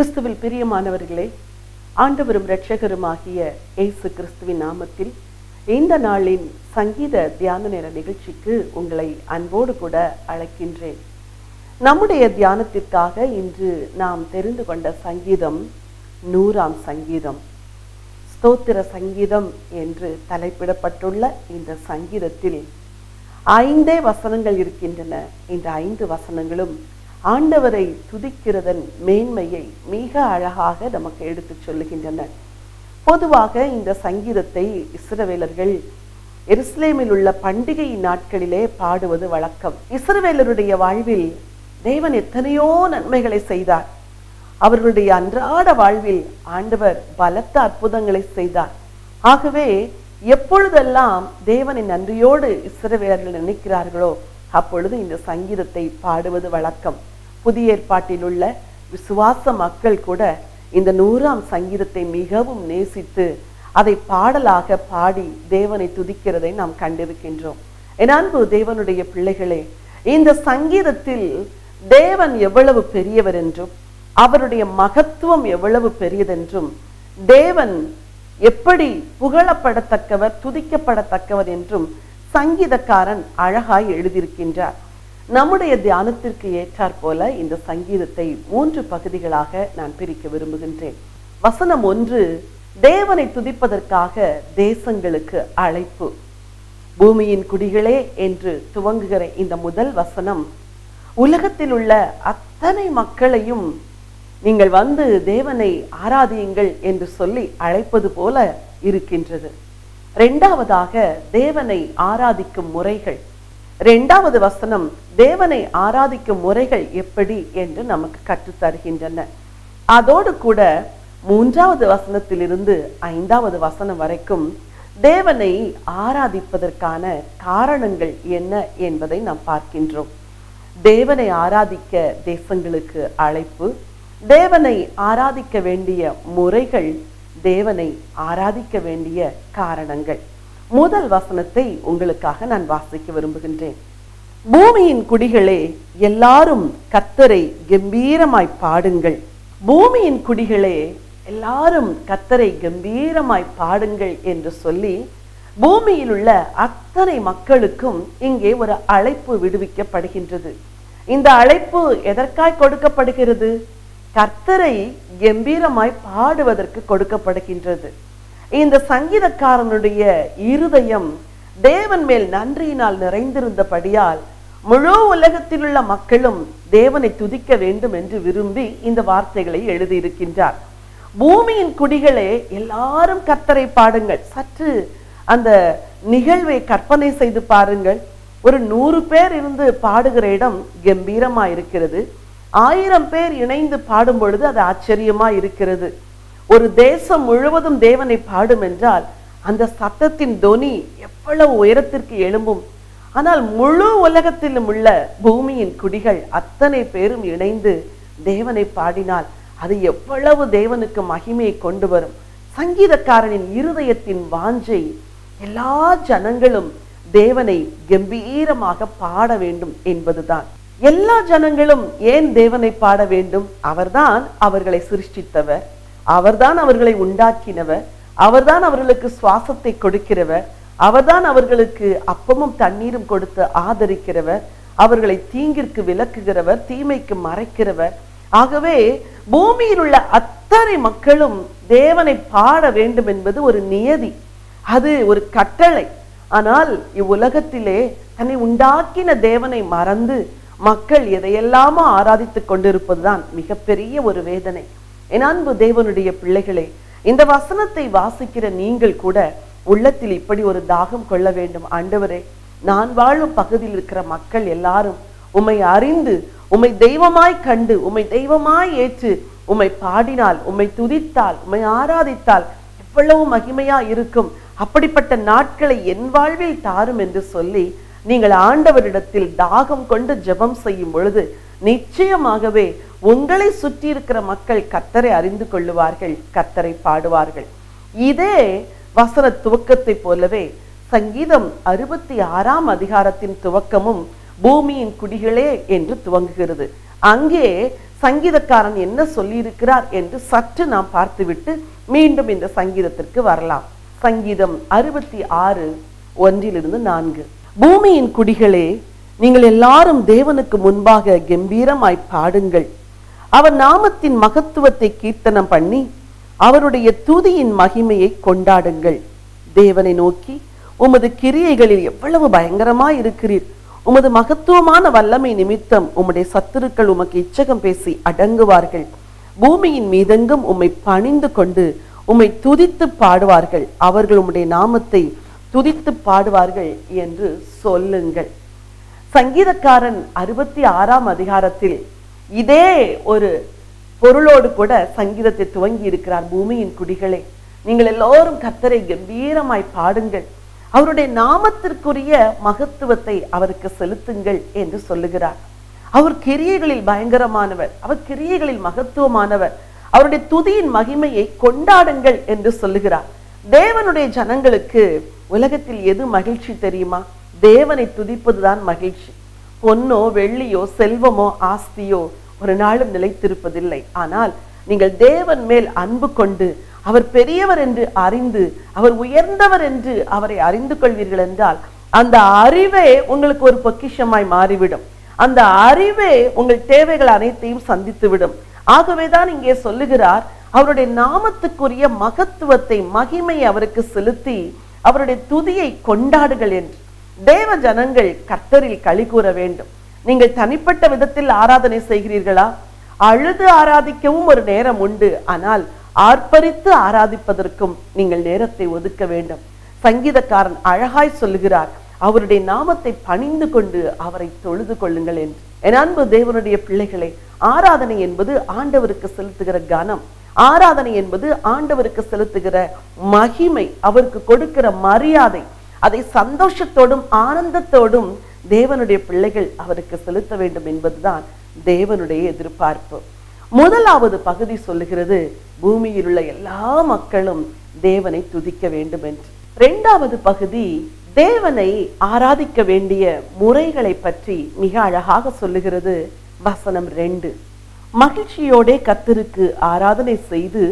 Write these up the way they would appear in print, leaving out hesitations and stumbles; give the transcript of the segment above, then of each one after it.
கிறிஸ்துவில் பிரியமானவர்களே, ஆண்டவரும் இரட்சகருமாகிய இயேசு கிறிஸ்துவின் நாமத்தில் இந்த நாளின் சங்கீத தியான நேர நிகழ்ச்சிக்கு உங்களை அன்போடு கூட அழைக்கின்றேன். நம்முடைய தியானத்திற்காக இன்று நாம் தெரிந்து கொண்ட சங்கீதம் 100ஆம் சங்கீதம். ஸ்தோத்திர சங்கீதம் என்று தலைப்பிடப்பட்டுள்ள இந்த சங்கீதத்தில் 5 வசனங்கள் இருக்கின்றன. இந்த 5 வசனங்களும் ஆண்டவரை துதிக்கிறதன் மேன்மையை மிக அழகாக நமக்கு எடுத்துச் சொல்லுகின்றன. பொதுவாக இந்த சங்கீதத்தை இஸ்ரவேலர்கள் எருசலேமில் உள்ள பண்டிகை நாட்களிலே பாடுவது வழக்கம். இஸ்ரவேலருடைய வாழ்வில் தேவன் எத்தனையோ நன்மைகளை செய்தார். அவர்களுடைய அன்றாட வாழ்வில் ஆண்டவர் பலத்த அற்புதங்களை செய்தார். ஆகவே எப்பொழுதெல்லாம் தேவனை நன்றியோடு இஸ்ரவேலர்கள் நினைக்கிறார்களோ அப்பொழுது இந்த சங்கீதத்தை பாடுவது வழக்கம். புதிய ஏற்பாட்டில் உள்ள விசுவாச மக்கள் கூட இந்த 100ஆம் சங்கீதத்தை மிகவும் நேசித்து அதை பாடலாக பாடி தேவனை துதிக்கிறதை நாம் கண்டிருக்கின்றோம். என் அன்பு தேவனுடைய பிள்ளைகளே, இந்த சங்கீதத்தில் தேவன் எவ்வளவு பெரியவர் என்றும் அவருடைய மகத்துவம் எவ்வளவு பெரியதென்றும் தேவன் எப்படி புகழப்படத்தக்கவர் துதிக்கப்படத்தக்கவர் என்றும் சங்கீதக்காரன் அழகாய் எழுதியிருக்கின்றார். நம்முடைய தியானத்திற்கு ஏற்றாற் போல இந்த சங்கீதத்தை 3 பகுதிகளாக நான் பிரிக்க விரும்புகின்றேன். வசனம் 1, தேவனை துதிப்பதற்காக தேசங்களுக்கு அழைப்பு. பூமியின் குடிகளே என்று துவங்குகிற இந்த முதல் வசனம் உலகத்தில் உள்ள அத்தனை மக்களையும் நீங்கள் வந்து தேவனை ஆராதியுங்கள் என்று சொல்லி அழைப்பது போல இருக்கின்றது. 2வதாக தேவனை ஆராதிக்கும் முறைகள். 2வது வசனம் தேவனை ஆராதிக்கும் முறைகள் எப்படி என்று நமக்கு கற்றுத்தருகின்றன. அதோடு கூட 3வது வசனத்திலிருந்து 5வது வசனம் வரைக்கும் தேவனை ஆராதிப்பதற்கான காரணங்கள் என்ன என்பதை நாம் பார்க்கின்றோம். தேவனை ஆராதிக்க தேசங்களுக்கு அழைப்பு, தேவனை ஆராதிக்க வேண்டிய முறைகள், தேவனை ஆராதிக்க வேண்டிய காரணங்கள். முதல் வசனத்தை உங்களுக்காக நான் வாசிக்க விரும்புகின்றேன். பூமியின் குடிகளே எல்லாரும் கர்த்தரை கம்பீரமாய் பாடுங்கள். பூமியின் குடிகளே எல்லாரும் கர்த்தரை கம்பீரமாய் பாடுங்கள் என்று சொல்லி பூமியில் உள்ள அத்தனை மக்களுக்கும் இங்கே ஒரு அழைப்பு விடுவிக்கப்படுகின்றது. இந்த அழைப்பு எதற்காய் கொடுக்கப்படுகிறது? கர்த்தரை கம்பீரமாய் பாடுவதற்கு கொடுக்கப்படுகின்றது. இந்த சங்கீதக்காரனுடைய இருதயம் தேவன் மேல் நன்றியினால் நிறைந்திருந்தபடியால் முழு உலகத்தில் உள்ள மக்களும் தேவனை துதிக்க வேண்டும் என்று விரும்பி இந்த வார்த்தைகளை எழுதியிருக்கின்றார். பூமியின் குடிகளே எல்லாரும் கர்த்தரை பாடுங்கள். சற்று அந்த நிகழ்வை கற்பனை செய்து பாருங்கள். ஒரு 100 பேர் இருந்து பாடுகிற இடம் கம்பீரமா இருக்கிறது. 1000 பேர் இணைந்து பாடும் பொழுது அது ஆச்சரியமா இருக்கிறது. ஒரு தேசம் முழுவதும் தேவனை பாடும் என்றால் அந்த சத்தத்தின் தொனி எவ்வளவு உயரத்திற்கு எழும்பும். ஆனால் முழு உலகத்திலும் உள்ள பூமியின் குடிகள் அத்தனை பேரும் இணைந்து தேவனை பாடினால் அது எவ்வளவு தேவனுக்கு மகிமையை கொண்டு வரும். சங்கீதக்காரனின் இருதயத்தின் வாஞ்சை எல்லா ஜனங்களும் தேவனை கம்பீரமாக பாட வேண்டும் என்பதுதான். எல்லா ஜனங்களும் ஏன் தேவனை பாட வேண்டும்? அவர்தான் அவர்களை சிருஷ்டித்தவர், அவர்தான் அவர்களை உண்டாக்கினவர், அவர்தான் அவர்களுக்கு சுவாசத்தை கொடுக்கிறவர், அவர்தான் அவர்களுக்கு அப்பமும் தண்ணீரும் கொடுத்து ஆதரிக்கிறவர், அவர்களை தீங்கிற்கு விலக்குகிறவர், தீமைக்கு மறைக்கிறவர். ஆகவே பூமியில் உள்ள அத்தனை மக்களும் தேவனை பாட வேண்டும் என்பது ஒரு நியதி, அது ஒரு கட்டளை. ஆனால் இவ்வுலகத்திலே தன்னை உண்டாக்கின தேவனை மறந்து மக்கள் எதையெல்லாமோ ஆராதித்துக் கொண்டிருப்பதுதான் மிகப்பெரிய ஒரு வேதனை. என் அன்பு தேவனுடைய பிள்ளைகளே, இந்த வசனத்தை வாசிக்கிற நீங்கள் கூட உள்ளத்தில் இப்படி ஒரு தாகம் கொள்ள வேண்டும். ஆண்டவரே, நான் வாழும் பகுதியில் இருக்கிற மக்கள் எல்லாரும் உம்மை அறிந்து உம்மை தெய்வமாய் கண்டு உம்மை தெய்வமாய் ஏற்று உம்மை பாடினால், உம்மை துதித்தால், உம்மை ஆராதித்தால் எவ்வளவு மகிமையா இருக்கும். அப்படிப்பட்ட நாட்களை என் வாழ்வில் தாரும் என்று சொல்லி நீங்கள் ஆண்டவரிடத்தில் தாகம் கொண்டு ஜெபம் செய்யும் பொழுது நிச்சயமாகவே உங்களை சுற்றி இருக்கிற மக்கள் கர்த்தரை அறிந்து கொள்ளுவார்கள், கர்த்தரை பாடுவார்கள். இதே வசன துவக்கத்தை போலவே சங்கீதம் 66ஆம் அதிகாரத்தின் துவக்கமும் பூமியின் குடிகளே என்று துவங்குகிறது. அங்கே சங்கீதக்காரன் என்ன சொல்லியிருக்கிறார் என்று சற்று நாம் பார்த்துவிட்டு மீண்டும் இந்த சங்கீதத்திற்கு வரலாம். சங்கீதம் 66:1-4. பூமியின் குடிகளே, நீங்கள் எல்லாரும் தேவனுக்கு முன்பாக கம்பீரமாய் பாடுங்கள். அவர் நாமத்தின் மகத்துவத்தை கீர்த்தனம் பண்ணி அவருடைய துதியின் மகிமையை கொண்டாடுங்கள். தேவனை நோக்கி, உமது கிரியைகளில் எவ்வளவு பயங்கரமாய் இருக்கிறீர். உமது மகத்துவமான வல்லமை நிமித்தம் உம்முடைய சத்துருக்கள் உமக்கு இச்சகம் பேசி அடங்குவார்கள். பூமியின் மீதெங்கும் உம்மை பணிந்து கொண்டு உம்மை துதித்து பாடுவார்கள். அவர்கள் உம்முடைய நாமத்தை துதித்து பாடுவார்கள் என்று சொல்லுங்கள். சங்கீதக்காரன் 66ஆம் அதிகாரத்தில் இதே ஒரு பொருளோடு கூட சங்கீதத்தை துவங்கி இருக்கிறார். பூமியின் குடிகளே, நீங்கள் எல்லோரும் கர்த்தரை கம்பீரமாய் பாடுங்கள், அவருடைய நாமத்திற்குரிய மகத்துவத்தை அவருக்கு செலுத்துங்கள் என்று சொல்லுகிறார். அவர் கிரியைகளில் பயங்கரமானவர், அவர் கிரியைகளில் மகத்துவமானவர், அவருடைய துதியின் மகிமையை கொண்டாடுங்கள் என்று சொல்லுகிறார். தேவனுடைய ஜனங்களுக்கு உலகத்தில் எது மகிழ்ச்சி தெரியுமா? தேவனை துதிப்பதுதான் மகிழ்ச்சி. பொன்னோ வெள்ளியோ செல்வமோ ஆஸ்தியோ ஒரு நாளும் நிலைத்திருப்பதில்லை. ஆனால் நீங்கள் தேவன் மேல் அன்பு கொண்டு அவர் பெரியவர் என்று அறிந்து அவர் உயர்ந்தவர் என்று அவரை அறிந்து கொள்வீர்கள் என்றால் அந்த அறிவே உங்களுக்கு ஒரு பொக்கிஷமாய் மாறிவிடும். அந்த அறிவே உங்கள் தேவைகள் அனைத்தையும் சந்தித்துவிடும். ஆகவேதான் இங்கே சொல்லுகிறார், அவருடைய நாமத்துக்குரிய மகத்துவத்தை மகிமையை அவருக்கு செலுத்தி அவருடைய துதியை கொண்டாடுங்கள் என்று. தேவ ஜனங்கள் கர்த்தரில் களி கூற வேண்டும். நீங்கள் தனிப்பட்ட விதத்தில் ஆராதனை செய்கிறீர்களா? அழுது ஆராதிக்கவும் ஒரு நேரம் உண்டு. ஆனால் ஆர்ப்பரித்து ஆராதிப்பதற்கும் நீங்கள் நேரத்தை ஒதுக்க வேண்டும். சங்கீதக்காரன் அழகாய் சொல்லுகிறார், அவருடைய நாமத்தை பணிந்து கொண்டு அவரை தொழுது கொள்ளுங்கள் என்று. என் அன்பு தேவனுடைய பிள்ளைகளே, ஆராதனை என்பது ஆண்டவருக்கு செலுத்துகிற கனம். ஆராதனை என்பது ஆண்டவருக்கு செலுத்துகிற மகிமை, அவருக்கு கொடுக்கிற மரியாதை. அதை சந்தோஷத்தோடும் ஆனந்தத்தோடும் தேவனுடைய பிள்ளைகள் அவருக்கு செலுத்த வேண்டும் என்பதுதான் தேவனுடைய எதிர்பார்ப்பு. முதலாவது பகுதி சொல்லுகிறது, பூமியில் உள்ள எல்லா மக்களும் தேவனை துதிக்க வேண்டும் என்று. இரண்டாவது பகுதி தேவனை ஆராதிக்க வேண்டிய முறைகளை பற்றி மிக அழகாக சொல்லுகிறது. வசனம் 2, மகிழ்ச்சியோடே கர்த்தருக்கு ஆராதனை செய்து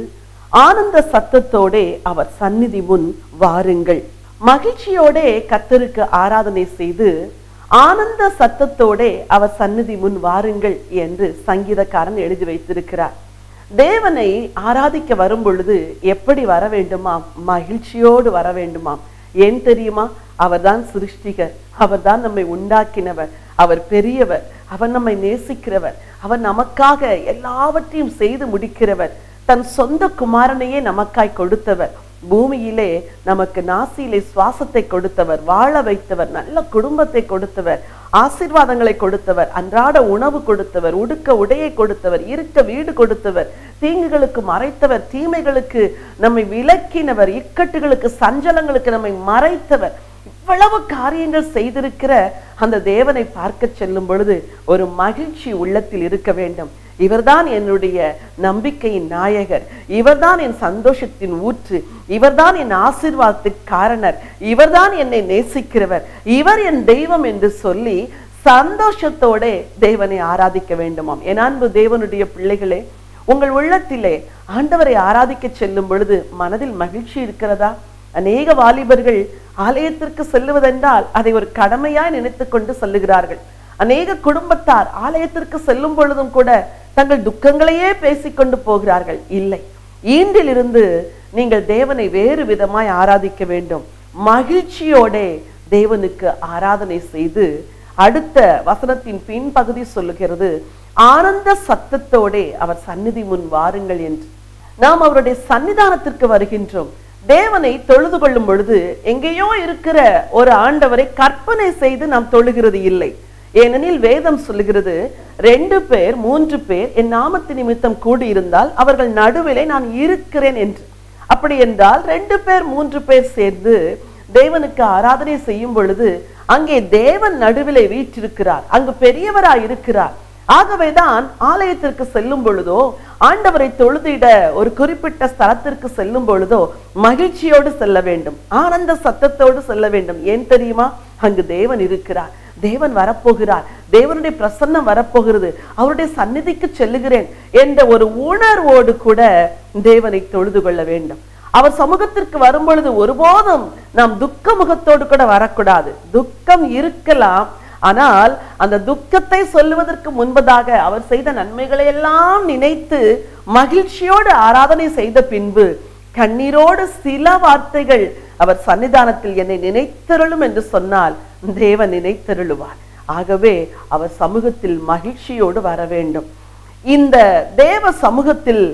ஆனந்த சத்தத்தோடே அவர் சந்நிதி முன் வாருங்கள். மகிழ்ச்சியோடே கர்த்தருக்கு ஆராதனை செய்து ஆனந்த சத்தத்தோடே அவர் சந்நிதி முன் வாருங்கள் என்று சங்கீதக்காரன் எழுதி வைத்திருக்கிறார். தேவனை ஆராதிக்க வரும் பொழுது எப்படி வர வேண்டுமாம்? மகிழ்ச்சியோடு வர வேண்டுமாம். ஏன் தெரியுமா? அவர்தான் சிருஷ்டிகர், அவர்தான் நம்மை உண்டாக்கினவர், அவர் பெரியவர், அவர் நம்மை நேசிக்கிறவர், அவர் நமக்காக எல்லாவற்றையும் செய்து முடிக்கிறவர், தன் சொந்த குமாரனையே நமக்காய் கொடுத்தவர், பூமியிலே நமக்கு நாசியிலே சுவாசத்தை கொடுத்தவர், வாழ வைத்தவர், நல்ல குடும்பத்தை கொடுத்தவர், ஆசீர்வாதங்களை கொடுத்தவர், அன்றாட உணவு கொடுத்தவர், உடுக்க உடையை கொடுத்தவர், இருக்க வீடு கொடுத்தவர், தீங்குகளுக்கு மறைத்தவர், தீமைகளுக்கு நம்மை விலக்கினவர், இக்கட்டுகளுக்கு சஞ்சலங்களுக்கு நம்மை மறைத்தவர். இவ்வளவு காரியங்கள் செய்திருக்கிற அந்த தேவனை பார்க்க செல்லும் பொழுது ஒரு மகிழ்ச்சி உள்ளத்தில் இருக்க வேண்டும். இவர்தான் என்னுடைய நம்பிக்கையின் நாயகர், இவர்தான் என் சந்தோஷத்தின் ஊற்று, இவர்தான் என் ஆசீர்வாதத்தின் காரணர், இவர்தான் என்னை நேசிக்கிறவர், இவர் என் தெய்வம் என்று சொல்லி சந்தோஷத்தோட தேவனை ஆராதிக்க வேண்டுமாம். என் அன்பு தேவனுடைய பிள்ளைகளே, உங்கள் உள்ளத்திலே ஆண்டவரை ஆராதிக்க செல்லும் பொழுது மனதில் மகிழ்ச்சி இருக்கிறதா? அநேக வாலிபர்கள் ஆலயத்திற்கு செல்லுவதென்றால் அதை ஒரு கடமையாய் நினைத்து கொண்டு செல்லுகிறார்கள். அநேக குடும்பத்தார் ஆலயத்திற்கு செல்லும் பொழுதும் கூட தங்கள் துக்கங்களையே பேசிக்கொண்டு போகிறார்கள். இல்லை, ஈண்டிலிருந்து நீங்கள் தேவனை வேறு விதமாய் ஆராதிக்க வேண்டும். மகிழ்ச்சியோட தேவனுக்கு ஆராதனை செய்து, அடுத்த வசனத்தின் பின்பகுதி சொல்லுகிறது, ஆனந்த சத்தத்தோட அவர் சந்நிதி முன் வாருங்கள் என்று. நாம் அவருடைய சன்னிதானத்திற்கு வருகின்றோம். தேவனை தொழுது கொள்ளும் பொழுது எங்கேயோ இருக்கிற ஒரு ஆண்டவரை கற்பனை செய்து நாம் தொழுகிறது இல்லை. ஏனெனில் வேதம் சொல்லுகிறது, 2 பேர் 3 பேர் என் நாமத்து நிமித்தம் கூடியிருந்தால் அவர்கள் நடுவிலே நான் இருக்கிறேன் என்று. அப்படி என்றால் 2 பேர் 3 பேர் சேர்ந்து தேவனுக்கு ஆராதனை செய்யும் பொழுது அங்கே தேவன் நடுவிலே வீற்றிருக்கிறார், அங்கு பெரியவராய் இருக்கிறார். ஆகவேதான் ஆலயத்திற்கு செல்லும் பொழுதோ, ஆண்டவரை தொழுதிட ஒரு குறிப்பிட்ட ஸ்தலத்திற்கு செல்லும் பொழுதோ மகிழ்ச்சியோடு செல்ல வேண்டும், ஆனந்த சத்தத்தோடு செல்ல வேண்டும். ஏன் தெரியுமா? அங்கு தேவன் இருக்கிறார், தேவன் வரப்போகிறார், தேவனுடைய பிரசன்னம் வரப்போகிறது, அவருடைய சந்நிதிக்கு செல்லுகிறேன் என்ற ஒரு உணர்வோடு கூட தேவனை தொழுது கொள்ள வேண்டும். அவர் சமூகத்திற்கு வரும் பொழுது ஒருபோதும் நாம் துக்க முகத்தோடு கூட வரக்கூடாது. துக்கம் இருக்கலாம், ஆனால் அந்த துக்கத்தை சொல்லுவதற்கு முன்பதாக அவர் செய்த நன்மைகளை எல்லாம் நினைத்து மகிழ்ச்சியோடு ஆராதனை செய்த பின்பு கண்ணீரோடு சில வார்த்தைகள் அவர் சன்னிதானத்தில் என்னை நினைத்தருளும் என்று சொன்னால் தேவன் நினைத்தருளுவார். ஆகவே அவர் சமூகத்தில் மகிழ்ச்சியோடு வர வேண்டும். இந்த தேவ சமூகத்தில்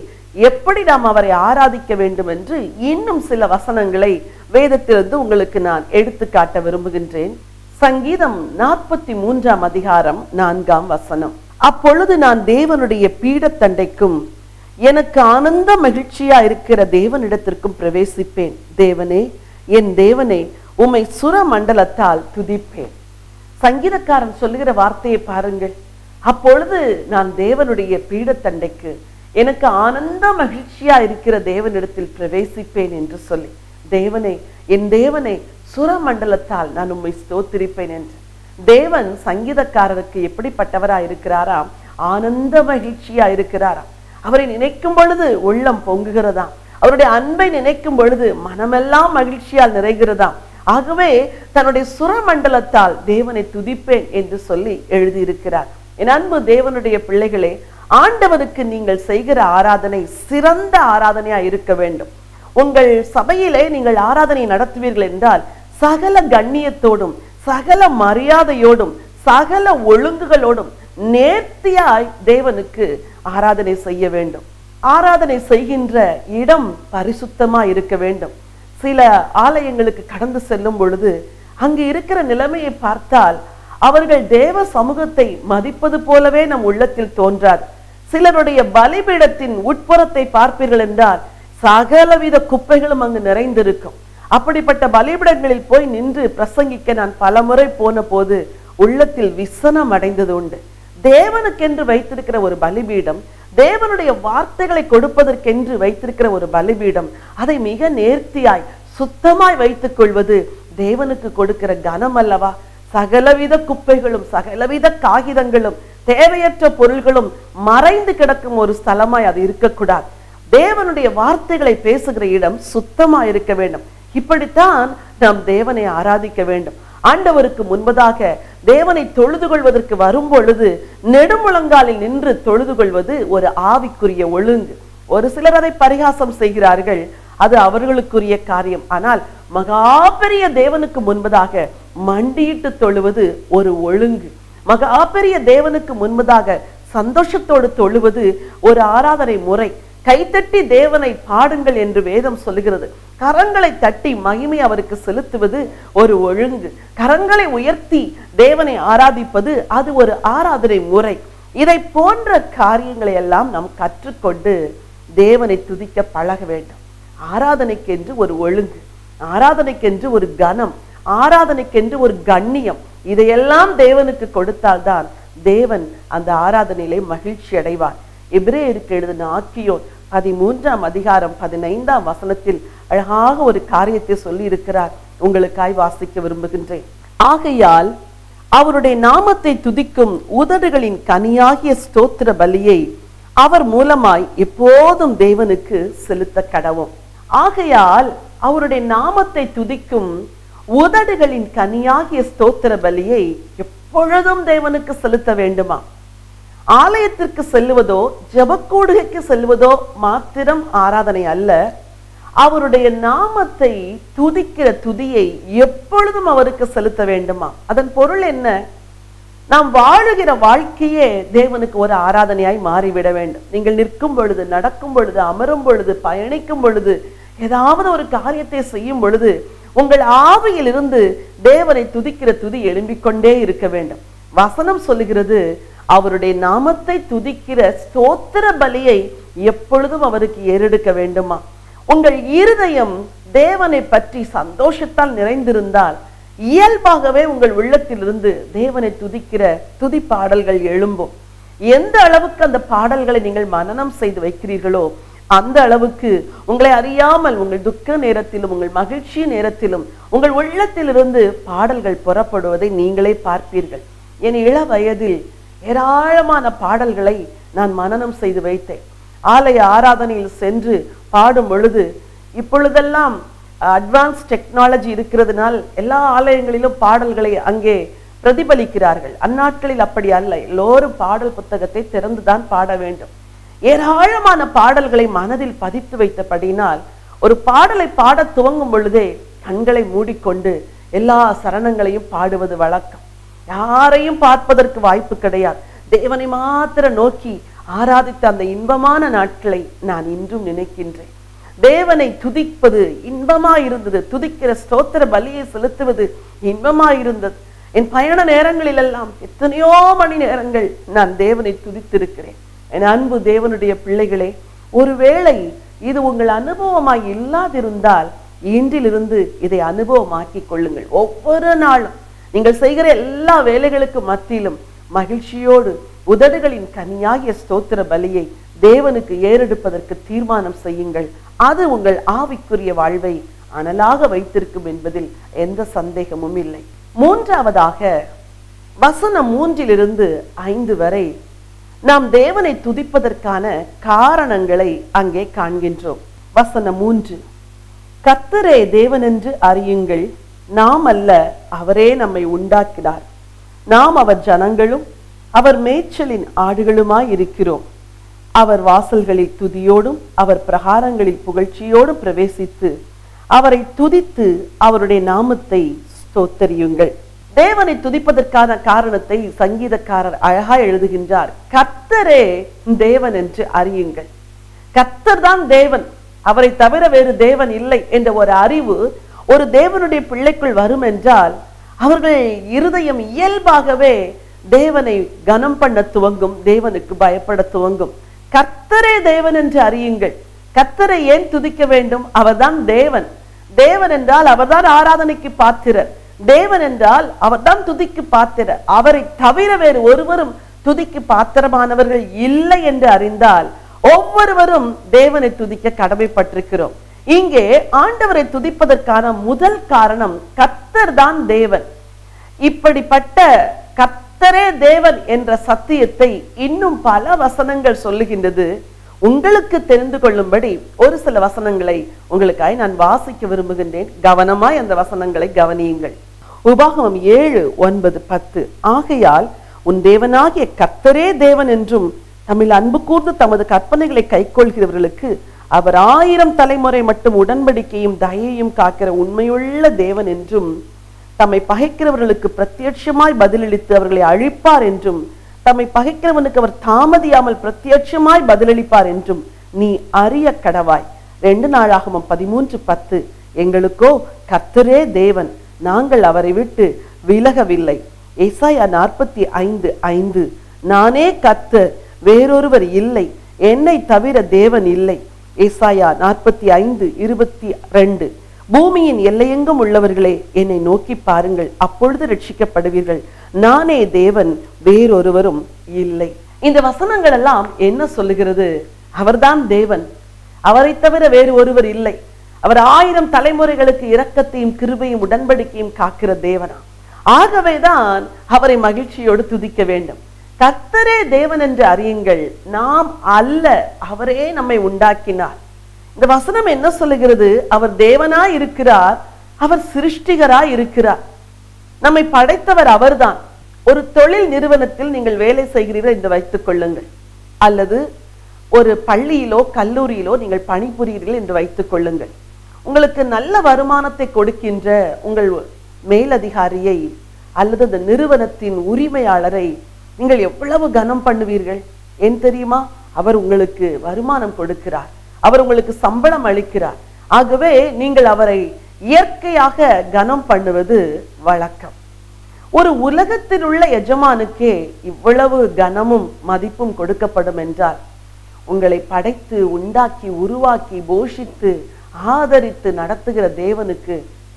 எப்படி நாம் அவரை ஆராதிக்க வேண்டும் என்று இன்னும் சில வசனங்களை வேதத்திலிருந்து உங்களுக்கு நான் எடுத்து காட்ட விரும்புகின்றேன். சங்கீதம் 43 அதிகாரம் 4 வசனம். அப்பொழுது நான் தேவனுடைய பீடத்தண்டைக்கும் எனக்கு ஆனந்த மகிழ்ச்சியா இருக்கிற தேவனிடத்திற்கும் பிரவேசிப்பேன். தேவனே, என் தேவனே, உம்மை சுர மண்டலத்தால் துதிப்பேன். சங்கீதக்காரன் சொல்லுகிற வார்த்தையை பாருங்கள். அப்பொழுது நான் தேவனுடைய பீடத்தண்டைக்கு எனக்கு ஆனந்த மகிழ்ச்சியா இருக்கிற தேவனிடத்தில் பிரவேசிப்பேன் என்று சொல்லி, தேவனே, என் தேவனே, சுரமண்டலத்தால் நான் உம்மை ஸ்தோத்திரிப்பேன் என்று தேவன் சங்கீதக்காரருக்கு எப்படிப்பட்டவரா இருக்கிறாராம்? ஆனந்த மகிழ்ச்சியா இருக்கிறாராம். அவரை நினைக்கும் பொழுது உள்ளம் பொங்குகிறதாம். அவருடைய அன்பை நினைக்கும் பொழுது மனமெல்லாம் மகிழ்ச்சியால் நிறைகிறதாம். ஆகவே தன்னுடைய சுரமண்டலத்தால் தேவனை துதிப்பேன் என்று சொல்லி எழுதியிருக்கிறார். என் அன்பு தேவனுடைய பிள்ளைகளே, ஆண்டவருக்கு நீங்கள் செய்கிற ஆராதனை சிறந்த ஆராதனையா இருக்க வேண்டும். உங்கள் சபையிலே நீங்கள் ஆராதனை நடத்துவீர்கள் என்றால் சகல கண்ணியத்தோடும் சகல மரியாதையோடும் சகல ஒழுங்குகளோடும் நேர்த்தியாய் தேவனுக்கு ஆராதனை செய்ய வேண்டும். ஆராதனை செய்கின்ற இடம் பரிசுத்தமா இருக்க வேண்டும். சில ஆலயங்களுக்கு கடந்து செல்லும் பொழுது அங்கு இருக்கிற நிலைமையை பார்த்தால் அவர்கள் தேவ சமூகத்தை மதிப்பது போலவே நம் உள்ளத்தில் தோன்றாது. சிலருடைய பலிபீடத்தின் உட்புறத்தை பார்ப்பீர்கள் என்றால் சகலவித குப்பைகளும் அங்கு நிறைந்திருக்கும். அப்படிப்பட்ட பலிபீடங்களில் போய் நின்று பிரசங்கிக்க நான் பலமுறை போன போது உள்ளத்தில் விசனம் அடைந்தது உண்டு. தேவனுக்கென்று வைத்திருக்கிற ஒரு பலிபீடம், தேவனுடைய வார்த்தைகளை கொடுப்பதற்கென்று வைத்திருக்கிற ஒரு பலிபீடம், அதை மிக நேர்த்தியாய் சுத்தமாய் வைத்துக் கொள்வது தேவனுக்கு கொடுக்கிற கனம் அல்லவா? சகலவித குப்பைகளும் சகலவித காகிதங்களும் தேவையற்ற பொருள்களும் மறைந்து கிடக்கும் ஒரு ஸ்தலமாய் அது இருக்கக்கூடாது. தேவனுடைய வார்த்தைகளை பேசுகிற இடம் சுத்தமா இருக்க வேண்டும். இப்படித்தான் நாம் தேவனை ஆராதிக்க வேண்டும். ஆண்டவருக்கு முன்பதாக தேவனை தொழுது கொள்வதற்கு வரும் பொழுது நெடுமுழங்காலில் நின்று தொழுது கொள்வது ஒரு ஆவிக்குரிய ஒழுங்கு. ஒரு சிலர் அதை பரிகாசம் செய்கிறார்கள், அது அவர்களுக்குரிய காரியம். ஆனால் மகா பெரிய தேவனுக்கு முன்பதாக மண்டியிட்டு தொழுவது ஒரு ஒழுங்கு. மகா பெரிய தேவனுக்கு முன்பதாக சந்தோஷத்தோடு தொழுவது ஒரு ஆராதனை முறை. கைத்தட்டி தேவனை பாடுங்கள் என்று வேதம் சொல்லுகிறது. கரங்களை தட்டி மகிமை அவருக்கு செலுத்துவது ஒரு ஒழுங்கு. கரங்களை உயர்த்தி தேவனை ஆராதிப்பது அது ஒரு ஆராதனை முறை. இதை போன்ற காரியங்களை எல்லாம் நாம் கற்றுக்கொண்டு தேவனை துதிக்க பழக வேண்டும். ஆராதனைக்கென்று ஒரு ஒழுங்கு, ஆராதனைக்கென்று ஒரு கனம், ஆராதனைக்கென்று ஒரு கண்ணியம், இதையெல்லாம் தேவனுக்கு கொடுத்தால்தான் தேவன் அந்த ஆராதனையிலே மகிழ்ச்சி அடைவார். எபிரேயருக்கு எழுதின ஆக்கியோன் 13 அதிகாரம் 15 வசனத்தில் அழகாக ஒரு காரியத்தை சொல்லி இருக்கிறார். உங்களுக்காய் வாசிக்க விரும்புகின்றேன். ஆகையால் அவருடைய நாமத்தை துதிக்கும் உதடுகளின் கனியாகிய ஸ்தோத்திர பலியை அவர் மூலமாய் எப்போதும் தேவனுக்கு செலுத்த கடவோம். ஆகையால் அவருடைய நாமத்தை துதிக்கும் உதடுகளின் கனியாகிய ஸ்தோத்திர பலியை எப்பொழுதும் தேவனுக்கு செலுத்த வேண்டுமா? ஆலயத்திற்கு செல்லுவதோ ஜெபக்கூடுகைக்கு செல்வதோ மாத்திரம் ஆராதனை அல்ல. அவருடைய நாமத்தை துதிக்கிற துதியை எப்பொழுதும் அவருக்கு செலுத்த வேண்டுமா? அதன் பொருள் என்ன? நாம் வாழுகிற வாழ்க்கையே தேவனுக்கு ஒரு ஆராதனையாய் மாறிவிட வேண்டும். நீங்கள் நிற்கும் பொழுது, நடக்கும் பொழுது, அமரும் பொழுது, பயணிக்கும் பொழுது, ஏதாவது ஒரு காரியத்தை செய்யும் பொழுது உங்கள் ஆவியில் இருந்து தேவனை துதிக்கிற துதி எழும்பிக் கொண்டே இருக்க வேண்டும். வசனம் சொல்லுகிறது, அவருடைய நாமத்தை துதிக்கிற ஸ்தோத்திர பலியை எப்பொழுதும் அவருக்கு ஏறெடுக்க வேண்டுமா? உங்கள் இருதயம் தேவனை பற்றி சந்தோஷத்தால் நிறைந்திருந்தால் இயல்பாகவே உங்கள் உள்ளத்திலிருந்து தேவனை துதிக்கிற துதி பாடல்கள் எழும்பும். எந்த அளவுக்கு அந்த பாடல்களை நீங்கள் மனனம் செய்து வைக்கிறீர்களோ அந்த அளவுக்கு உங்களை அறியாமல் உங்கள் துக்க நேரத்திலும் உங்கள் மகிழ்ச்சி நேரத்திலும் உங்கள் உள்ளத்திலிருந்து பாடல்கள் புறப்படுவதை நீங்களே பார்ப்பீர்கள். என் இள வயதில் ஏராளமான பாடல்களை நான் மனனம் செய்து வைத்தேன். ஆலய ஆராதனையில் சென்று பாடும் பொழுது, இப்பொழுதெல்லாம் அட்வான்ஸ் டெக்னாலஜி இருக்கிறதுனால் எல்லா ஆலயங்களிலும் பாடல்களை அங்கே பிரதிபலிக்கிறார்கள். அந்நாட்களில் அப்படி அல்ல. எல்லோரும் பாடல் புத்தகத்தை திறந்துதான் பாட வேண்டும். ஏராளமான பாடல்களை மனதில் பதித்து வைத்தபடினால் ஒரு பாடலை பாட துவங்கும் பொழுதே கண்களை மூடிக்கொண்டு எல்லா சரணங்களையும் பாடுவது வழக்கம். யாரையும் பார்ப்பதற்கு வாய்ப்பு கிடையாது. தேவனை மாத்திர நோக்கி ஆராதித்த அந்த இன்பமான நாட்களை நான் இன்றும் நினைக்கின்றேன். தேவனை துதிப்பது இன்பமாயிருந்தது. துதிக்கிற ஸ்தோத்திர பலியை செலுத்துவது இன்பமாயிருந்தது. என் பயண நேரங்களில் எல்லாம் எத்தனையோ மணி நேரங்கள் நான் தேவனை துதித்திருக்கிறேன். என் அன்பு தேவனுடைய பிள்ளைகளே, ஒருவேளை இது உங்கள் அனுபவமாய் இல்லாதிருந்தால் இன்றிலிருந்து இதை அனுபவமாக்கிக் கொள்ளுங்கள். ஒவ்வொரு நாளும் நீங்கள் செய்கிற எல்லா வேலைகளுக்கு மத்தியிலும் மகிழ்ச்சியோடு உதடுகளின் கனியாகிய ஸ்தோத்திர பலியை தேவனுக்கு ஏறெடுப்பதற்கு தீர்மானம் செய்யுங்கள். அது உங்கள் ஆவிக்குரிய வாழ்வை அனலாக வைத்திருக்கும் என்பதில் எந்த சந்தேகமும் இல்லை. மூன்றாவதாக, வசனம் 3-5 வரை நாம் தேவனை துதிப்பதற்கான காரணங்களை அங்கே காண்கின்றோம். வசனம் 3, கர்த்தரே தேவனென்று அறியுங்கள், நாம் அல்ல, அவரே நம்மை உண்டாக்கினார். நாம் அவர் ஜனங்களும் அவர் மேய்ச்சலின் ஆடுகளுமாய் இருக்கிறோம். அவர் வாசல்களில் துதியோடும் அவர் பிரகாரங்களில் புகழ்ச்சியோடும் பிரவேசித்து அவரை துதித்து அவருடைய நாமத்தை ஸ்தோத்தரியுங்கள். தேவனை துதிப்பதற்கான காரணத்தை சங்கீதக்காரர் அழகா எழுதுகின்றார். கர்த்தரே தேவன் என்று அறியுங்கள். கர்த்தர் தான் தேவன், அவரை தவிர வேறு தேவன் இல்லை என்ற ஒரு அறிவு ஒரு தேவனுடைய பிள்ளைக்குள் வரும் என்றால் அவர்கள் இருதயம் இயல்பாகவே தேவனை கனம் பண்ண துவங்கும், தேவனுக்கு பயப்பட துவங்கும். கர்த்தரே தேவன் என்று அறியுங்கள். கர்த்தரை ஏன் துதிக்க வேண்டும்? அவர்தான் தேவன். தேவன் என்றால் அவர்தான் ஆராதனைக்கு பாத்திரர். தேவன் என்றால் அவர்தான் துதிக்கு பாத்திரர். அவரை தவிர வேறு ஒருவரும் துதிக்கு பாத்திரமானவர்கள் இல்லை என்று அறிந்தால் ஒவ்வொருவரும் தேவனை துதிக்க கடமைப்பட்டிருக்கிறோம். இங்கே ஆண்டவரை துதிப்பதற்கான முதல் காரணம் கர்த்தர் தான் தேவன். இப்படிப்பட்ட கர்த்தரே தேவன் என்ற சத்தியத்தை இன்னும் பல வசனங்கள் சொல்லுகின்றது. உங்களுக்கு தெரிந்து கொள்ளும்படி ஒரு சில வசனங்களை உங்களுக்காய் நான் வாசிக்க விரும்புகின்றேன். கவனமாய் அந்த வசனங்களை கவனியுங்கள். உபாகமம் 7, 9, 10. ஆகையால் உன் தேவனாகிய கர்த்தரே தேவன் என்றும் தமிழ் அன்பு கூர்ந்து தமது கற்பனைகளை கைக்கொள்கிறவர்களுக்கு அவர் 1000 தலைமுறை மட்டும் உடன்படிக்கையும் தயையும் காக்கிற உண்மையுள்ள தேவன் என்றும் தம்மை பகைக்கிறவர்களுக்கு பிரத்யட்சமாய் பதிலளித்து அவர்களை அழிப்பார் என்றும் தம்மை பகைக்கிறவனுக்கு அவர் தாமதியாமல் பிரத்யட்சமாய் பதிலளிப்பார் என்றும் நீ அறிய கடவாய். 2 நாளாகமம் 13:10. எங்களுக்கோ கர்த்தரே தேவன், நாங்கள் அவரை விட்டு விலகவில்லை. ஏசாயா 45:5. நானே கர்த்தர், வேறொருவர் இல்லை, என்னை தவிர தேவன் இல்லை. ஏசாயா 45:22. பூமியின் எல்லையெங்கும் உள்ளவர்களே, என்னை நோக்கி பாருங்கள், அப்பொழுது ரட்சிக்கப்படுவீர்கள். நானே தேவன், வேறொருவரும் இல்லை. இந்த வசனங்கள் எல்லாம் என்ன சொல்லுகிறது? அவர்தான் தேவன், அவரை தவிர வேறு ஒருவர் இல்லை. அவர் 1000 தலைமுறைகளுக்கு இரக்கத்தையும் கிருபையும் உடன்படிக்கையும் காக்கிற தேவனா. ஆகவேதான் அவரை மகிழ்ச்சியோடு துதிக்க வேண்டும். கர்த்தரே தேவன் என்று அறியுங்கள், நாம் அல்ல, அவரே நம்மை உண்டாக்கினார். இந்த வசனம் என்ன சொல்லுகிறது? அவர் தேவனாய் இருக்கிறார், அவர் சிருஷ்டிகராய் இருக்கிறார், நம்மை படைத்தவர் அவர்தான். ஒரு தொழில் நிறுவனத்தில் நீங்கள் வேலை செய்கிறீர்கள் என்று வைத்துக் கொள்ளுங்கள், அல்லது ஒரு பள்ளியிலோ கல்லூரியிலோ நீங்கள் பணிபுரிகிறீர்கள் என்று வைத்துக் கொள்ளுங்கள். உங்களுக்கு நல்ல வருமானத்தை கொடுக்கின்ற உங்கள் மேலதிகாரியை அல்லது அந்த நிறுவனத்தின் உரிமையாளரை நீங்கள் எவ்வளவு கனம் பண்ணுவீர்கள்? ஏன் தெரியுமா? அவர் உங்களுக்கு வருமானம் கொடுக்கிறார், அவர் உங்களுக்கு சம்பளம் அளிக்கிறார். ஆகவே நீங்கள் அவரை இயற்கையாக கனம் பண்ணுவது வழக்கம். ஒரு உலகத்தில் உள்ள எஜமானுக்கே இவ்வளவு கனமும் மதிப்பும் கொடுக்கப்படும் என்றால் உங்களை படைத்து உண்டாக்கி உருவாக்கி போஷித்து ஆதரித்து நடத்துகிற தேவனுக்கு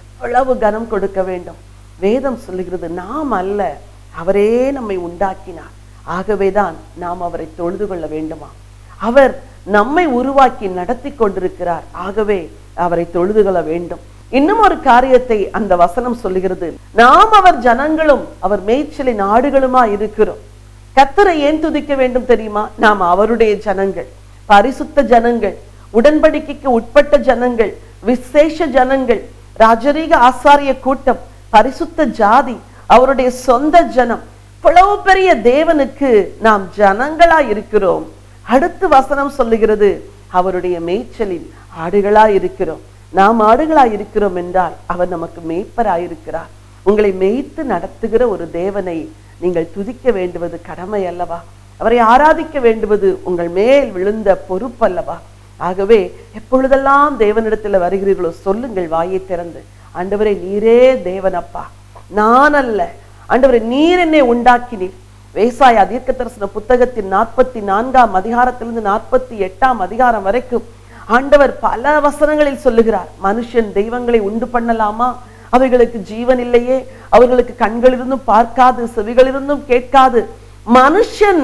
எவ்வளவு கனம் கொடுக்க வேண்டும்? வேதம் சொல்லுகிறது, நாம் அல்ல, அவரே நம்மை உண்டாக்கினார். ஆகவேதான் நாம் அவரை தொழுது கொள்ள வேண்டுமா? அவர் நம்மை உருவாக்கி நடத்தி கொண்டிருக்கிறார், ஆகவே அவரை தொழுது கொள்ள வேண்டும். இன்னும் ஒரு காரியத்தை அந்த வசனம் சொல்லுகிறது, நாம் அவர் ஜனங்களும் அவர் மேய்ச்சலின் ஆடுகளுமா இருக்கிறோம். கர்த்தரை ஏன் துதிக்க வேண்டும் தெரியுமா? நாம் அவருடைய ஜனங்கள், பரிசுத்த ஜனங்கள், உடன்படிக்கைக்கு உட்பட்ட ஜனங்கள், விசேஷ ஜனங்கள், ராஜரீக ஆசாரிய கூட்டம், பரிசுத்த ஜாதி, அவருடைய சொந்த ஜனம். இவ்வளவு பெரிய தேவனுக்கு நாம் ஜனங்களா இருக்கிறோம். அடுத்து வசனம் சொல்லுகிறது, அவருடைய மேய்ச்சலின் ஆடுகளா இருக்கிறோம். நாம் ஆடுகளா இருக்கிறோம் என்றால் அவர் நமக்கு மேய்ப்பராயிருக்கிறார். உங்களை மேய்த்து நடத்துகிற ஒரு தேவனை நீங்கள் துதிக்க வேண்டுவது கடமை அல்லவா? அவரை ஆராதிக்க வேண்டுவது உங்கள் மேல் விழுந்த பொறுப்பு அல்லவா? ஆகவே எப்பொழுதெல்லாம் தேவனிடத்துல வருகிறீர்களோ சொல்லுங்கள் வாயை திறந்து, ஆண்டவரே நீரே தேவனப்பா, நான் அல்ல. ஆண்டவரே நீர் என்னை உண்டாக்கினீர். ஏசாயா தீர்க்க தரிசன புத்தகத்தின் 44ஆம் அதிகாரத்திலிருந்து 48ஆம் அதிகாரம் வரைக்கும் ஆண்டவர் பல வசனங்களில் சொல்லுகிறார், மனுஷன் தெய்வங்களை உண்டு பண்ணலாமா? அவைகளுக்கு ஜீவன் இல்லையே, அவர்களுக்கு கண்களிலிருந்தும் பார்க்காது, செவிகளிலிருந்தும் கேட்காது. மனுஷன்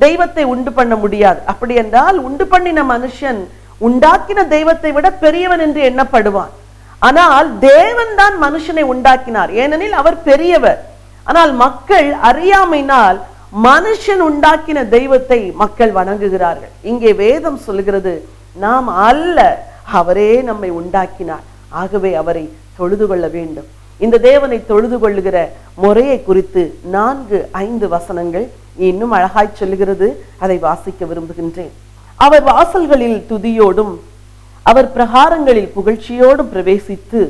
தெய்வத்தை உண்டு பண்ண முடியாது. அப்படி என்றால் உண்டு பண்ணின மனுஷன் உண்டாக்கின தெய்வத்தை விட பெரியவன் என்று எண்ணப்படுவான். ஆனால் தேவன் தான் மனுஷனை உண்டாக்கினார், ஏனெனில் அவர் பெரியவர். ஆனால் மக்கள் அறியாமையினால் மனுஷன் உண்டாக்கின தெய்வத்தை மக்கள் வணங்குகிறார்கள். இங்கே வேதம் சொல்கிறது, நாம் அல்ல, அவரே நம்மை உண்டாக்கினார். ஆகவே அவரை தொழுது கொள்ள வேண்டும். இந்த தேவனை தொழுது கொள்ளுகிற முறையை குறித்து 4-5 வசனங்கள் இன்னும் அழகாய் சொல்லுகிறது. அதை வாசிக்க விரும்புகின்றேன். அவர் வாசல்களில் துதியோடும் அவர் பிரகாரங்களில் புகழ்ச்சியோடும் பிரவேசித்து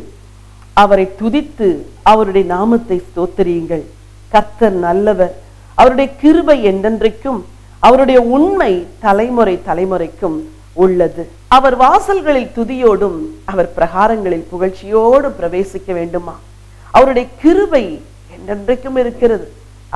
அவரை துதித்து அவருடைய நாமத்தை ஸ்தோத்திரியுங்கள். கர்த்தர் நல்லவர், அவருடைய கிருபை என்றென்றைக்கும், அவருடைய உண்மை தலைமுறை தலைமுறைக்கும் உள்ளது. அவர் வாசல்களில் துதியோடும் அவர் பிரகாரங்களில் புகழ்ச்சியோடு பிரவேசிக்க வேண்டுமா? அவருடைய கிருபை என்றென்றைக்கும் இருக்கிறது,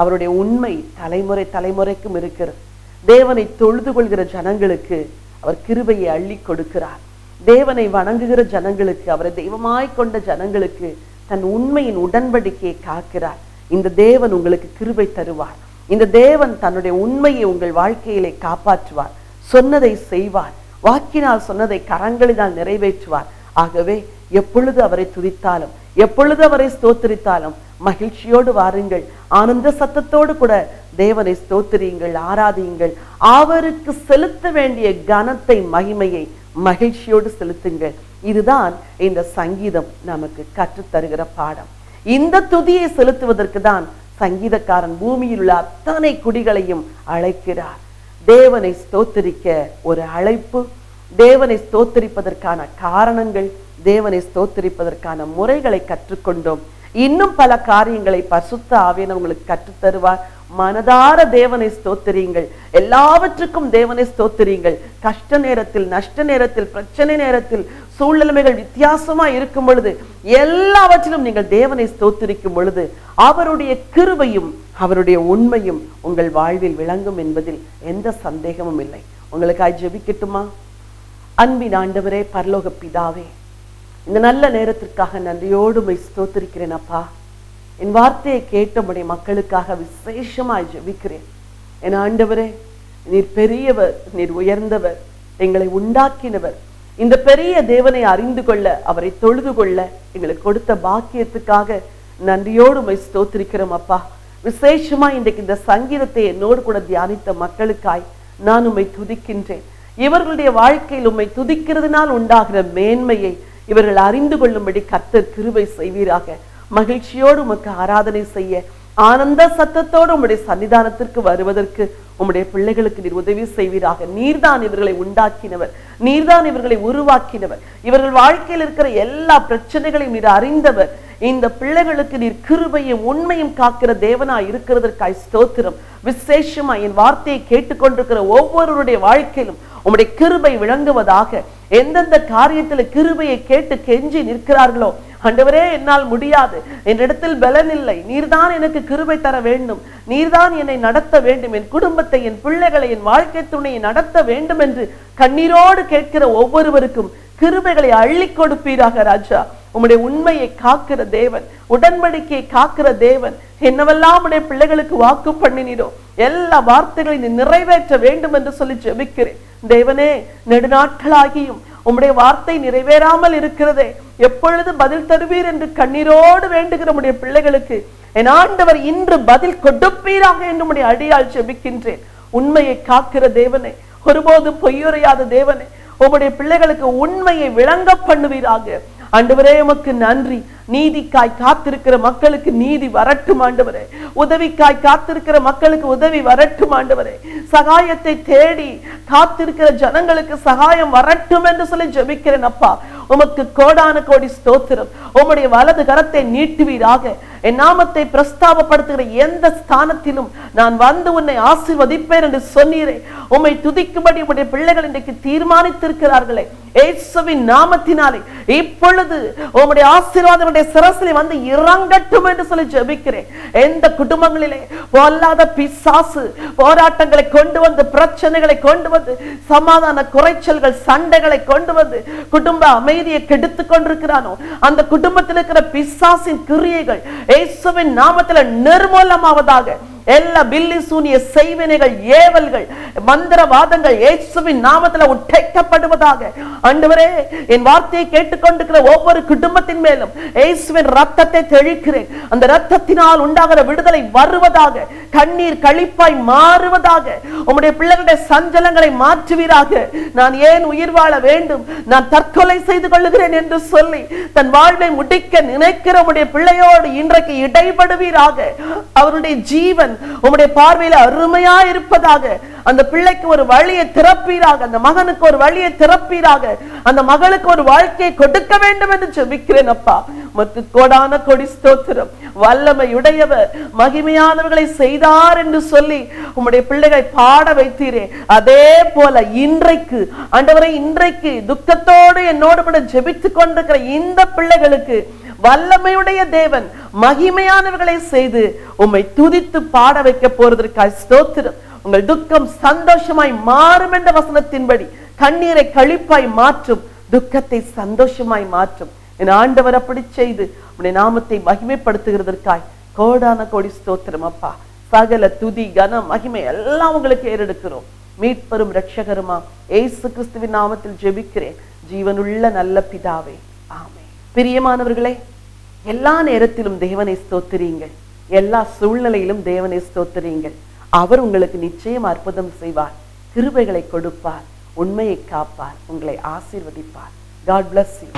அவருடைய உண்மை தலைமுறை தலைமுறைக்கும் இருக்கிறது. தேவனை தொழுது கொள்கிற ஜனங்களுக்கு அவர் கிருபையை அள்ளி கொடுக்கிறார். தேவனை வணங்குகிற ஜனங்களுக்கு, அவரை தெய்வமாய் கொண்ட ஜனங்களுக்கு தன் உண்மையின் உடன்படிக்கையை காக்கிறார். இந்த தேவன் உங்களுக்கு கிருபை தருவார். இந்த தேவன் தன்னுடைய உண்மையை உங்கள் வாழ்க்கையிலே காப்பாற்றுவார். சொன்னதை செய்வார். வாக்கினால் சொன்னதை கரங்களினால் நிறைவேற்றுவார். ஆகவே எப்பொழுது அவரை துதித்தாலும், எப்பொழுது அவரை ஸ்தோத்திரித்தாலும் மகிழ்ச்சியோடு வாருங்கள். ஆனந்த சத்தத்தோடு கூட தேவனை ஸ்தோத்திரியுங்கள், ஆராதியுங்கள். அவருக்கு செலுத்த வேண்டிய கனத்தை, மகிமையை மகிழ்ச்சியோடு செலுத்துங்கள். இதுதான் இந்த சங்கீதம் நமக்கு கற்றுத்தருகிற பாடம். இந்த துதியை செலுத்துவதற்கு தான் சங்கீதக்காரன் பூமியில் உள்ள அத்தனை குடிகளையும் அழைக்கிறார். தேவனை ஸ்தோத்திரிக்க ஒரு அழைப்பு, தேவனை ஸ்தோத்திரிப்பதற்கான காரணங்கள், தேவனை ஸ்தோத்திரிப்பதற்கான முறைகளை கற்றுக்கொண்டோம். இன்னும் பல காரியங்களை பரிசுத்த ஆவியானவர் உங்களுக்கு கற்றுத்தருவார். மனதார தேவனை ஸ்தோத்திரியுங்கள். எல்லாவற்றுக்கும் தேவனை ஸ்தோத்திரியுங்கள். கஷ்ட நேரத்தில், நஷ்ட நேரத்தில், பிரச்சனை நேரத்தில், சூழ்நிலைமைகள் வித்தியாசமா இருக்கும் பொழுது, எல்லாவற்றிலும் நீங்கள் தேவனை ஸ்தோத்திரிக்கும் பொழுது அவருடைய கிருபையும் அவருடைய உண்மையும் உங்கள் வாழ்வில் விளங்கும் என்பதில் எந்த சந்தேகமும் இல்லை. உங்களுக்காய் ஜெபிக்கட்டுமா? அன்பின் ஆண்டவரே, பரலோக பிதாவே, இந்த நல்ல நேரத்திற்காக நன்றியோடு உம்மை ஸ்தோத்திரிக்கிறேன் அப்பா. என் வார்த்தையை கேட்டபடி மக்களுக்காக விசேஷமாய் ஜெபிக்கிறேன். என் ஆண்டவரே, நீர் பெரியவர், நீர் உயர்ந்தவர், எங்களை உண்டாக்கினவர். இந்த பெரிய தேவனை அறிந்து கொள்ள, அவரை தொழுது கொள்ள எங்களுக்கு கொடுத்த பாக்கியத்துக்காக நன்றியோடு உம்மை ஸ்தோத்திரிக்கிறோம் அப்பா. விசேஷமா இன்றைக்கு இந்த சங்கீதத்தை என்னோடு கூட தியானித்த மக்களுக்காய் நான் உம்மை துதிக்கின்றேன். இவர்களுடைய வாழ்க்கையில் உம்மை துதிக்கிறதுனால் உண்டாகிற மேன்மையை இவர்கள் அறிந்து கொள்ளும்படி கர்த்தர் கிருபை செய்வீராக. மகிழ்ச்சியோடு உமக்கு ஆராதனை செய்ய, ஆனந்த சத்தத்தோடு உம்முடைய சன்னிதானத்திற்கு வருவதற்கு உம்முடைய பிள்ளைகளுக்கு நீர் உதவி செய்வீராக. நீர்தான் இவர்களை உண்டாக்கினவர், நீர்தான் இவர்களை உருவாக்கினவர். இவர்கள் வாழ்க்கையில் இருக்கிற எல்லா பிரச்சனைகளையும் நீர் அறிந்தவர். இந்த பிள்ளைகளுக்கு நீர் கிருபையும் உண்மையும் காக்கிற தேவனா இருக்கிறதற்காய் ஸ்தோத்திரம். விசேஷமா என் வார்த்தையை கேட்டுக்கொண்டிருக்கிற ஒவ்வொருவருடைய வாழ்க்கையிலும் உம்முடைய கிருபை விளங்குவதாக. எந்தெந்த காரியத்தில் கிருபையை கேட்டு கெஞ்சி நிற்கிறார்களோ, ஆண்டவரே என்னால் முடியாது, என்னிடத்தில் பலன் இல்லை, நீர்தான் எனக்கு கிருபை தர வேண்டும், நீர்தான் என்னை நடத்த வேண்டும், என் குடும்பத்தை, என் பிள்ளைகளை, என் வாழ்க்கை துணையை நடத்த வேண்டும் என்று கண்ணீரோடு கேட்கிற ஒவ்வொருவருக்கும் கிருபைகளை அள்ளி கொடுப்பீராக ராஜா. உம்முடைய உண்மையை காக்கிற தேவன், உடன்படிக்கையை காக்கிற தேவன், என்னவெல்லாம் உடைய பிள்ளைகளுக்கு வாக்கு பண்ணினீரோ எல்லா வார்த்தைகளையும் நிறைவேற்ற வேண்டும் என்று சொல்லி ஜெபிக்கிறேன். தேவனே, நெடுநாட்களாகியும் உம்முடைய வார்த்தை நிறைவேறாமல் இருக்கிறதே, எப்பொழுது பதில் தருவீர் என்று கண்ணீரோடு வேண்டுகிற உம்முடைய பிள்ளைகளுக்கு என் ஆண்டவர் இன்று பதில் கொடுப்பீராக என்று உம்முடைய அடியால் ஜெபிக்கின்றேன். உண்மையை காக்கிற தேவனே, ஒருபோதும் பொய்யுரையாத தேவனே, உம்முடைய பிள்ளைகளுக்கு உண்மையை விளங்க பண்ணுவீராக. ஆண்டவரே உமக்கு நன்றி. நீதிக்காய் காத்திருக்கிற மக்களுக்கு நீதி வரட்டும் ஆண்டவரே. உதவிக்காய் காத்திருக்கிற மக்களுக்கு உதவி வரட்டும் ஆண்டவரே. சகாயத்தை தேடி காத்திருக்கிற ஜனங்களுக்கு சகாயம் வரட்டும் என்று சொல்லி ஜெபிக்கிறேன் அப்பா. உமக்கு கோடான கோடி ஸ்தோத்திரம். உம்முடைய வலது கரத்தை நீட்டுவீராக. என் நாமத்தை பிரஸ்தாபப்படுத்துகிற எந்த ஸ்தானத்திலும் நான் வந்து உன்னை ஆசீர்வதிப்பேன் என்று சொன்னீரே. உம்மை துதிக்கும்படி உம்முடைய பிள்ளைகள் இன்றைக்கு தீர்மானித்திருக்கிறார்களே, இயேசுவின் நாமத்தினாலே இப்பொழுது உம்முடைய ஆசீர்வாதம் சிரசிலே வந்து இறங்கட்டும் என்று சொல்லி ஜெபிக்கிறேன். எந்த குடும்பங்களிலே பொல்லாத பிசாசு போராட்டங்களை கொண்டு வந்து, பிரச்சனைகளை கொண்டு வந்து, சமாதான குறைச்சல்கள் சண்டைகளை கொண்டு வந்து குடும்ப அமைதியை கெடுத்துக் கொண்டிருக்கிறானோ, அந்த குடும்பத்தில் இருக்கிற பிசாசின் கிரியைகள் இயேசுவின் நாமத்தில் நிர்மூலமாவதாக. எல்லா பில்லி சூனிய செய்வினைகள், ஏவல்கள், மந்திரவாதங்கள் இயேசுவின் நாமத்தில் உடைக்கப்படுவதாக. ஆண்டவரே, என் வார்த்தையை கேட்டுக்கொண்டிருக்கிற ஒவ்வொரு குடும்பத்தின் மேலும் இயேசுவின் ரத்தத்தை தெளிக்கிறேன். அந்த ரத்தத்தினால் உண்டாகிற விடுதலை வருவதாக. கண்ணீர் களிப்பாய் மாறுவதாக. உம்முடைய பிள்ளைகளுடைய சஞ்சலங்களை மாற்றுவீராக. நான் ஏன் உயிர் வாழ வேண்டும், நான் தற்கொலை செய்து கொள்ளுகிறேன் என்று சொல்லி தன் வாழ்வை முடிக்க நினைக்கிற உம்முடைய பிள்ளையோடு இன்றைக்கு இடைபடுவீராக. அவருடைய ஜீவன் உம்முடைய பார்வையில் அருமையா இருப்பதாக. அந்த பிள்ளைக்கு ஒரு வழியை திறப்பீராக. அந்த மகனுக்கு ஒரு வழியை திறப்பீராக. அந்த மகளுக்கு ஒரு வாழ்க்கையை கொடுக்க வேண்டும் என்று ஜெபிக்கிறேன் அப்பா. உமக்கு கோடான கோடி ஸ்தோத்திரம். வல்லமையுடையவர், மகிமையானவர்களை செய்தார் என்று சொல்லி உம்முடைய பிள்ளைகளை பாட வைத்தீரே, அதே போல இன்றைக்கு ஆண்டவரே, இன்றைக்கு துக்கத்தோடு என்னோடு கூட ஜெபித்துக் கொண்டிருக்கிற இந்த பிள்ளைகளுக்கு வல்லமையுடைய தேவன் மகிமையானவர்களை செய்து உம்மை துதித்து பாட வைக்க போறதற்காய் ஸ்தோத்திரம். உங்கள் துக்கம் சந்தோஷமாய் மாறும் என்ற வசனத்தின்படி கண்ணீரை களிப்பாய் மாற்றும், துக்கத்தை சந்தோஷமாய் மாற்றும். என் ஆண்டவர் அப்படி செய்து உம்முடைய நாமத்தை மகிமைப்படுத்துகிறதற்காய் கோடான கோடி ஸ்தோத்திரம் அப்பா. சகல துதி கன மகிமை எல்லாம் உங்களுக்கு ஏறெடுக்கிறோம். மீட்பெரும் இரட்சகருமா இயேசு கிறிஸ்துவின் நாமத்தில் ஜெபிக்கிறேன் ஜீவனுள்ள நல்ல பிதாவே, ஆமென். பிரியமானவர்களே, எல்லா நேரத்திலும் தேவனை ஸ்தோத்திரீங்கள். எல்லா சூழ்நிலையிலும் தேவனை ஸ்தோத்திரீங்கள். அவர் உங்களுக்கு நிச்சயம் அற்புதம் செய்வார், கிருபைகளை கொடுப்பார், உண்மையை காப்பார், உங்களை ஆசீர்வதிப்பார். God bless you.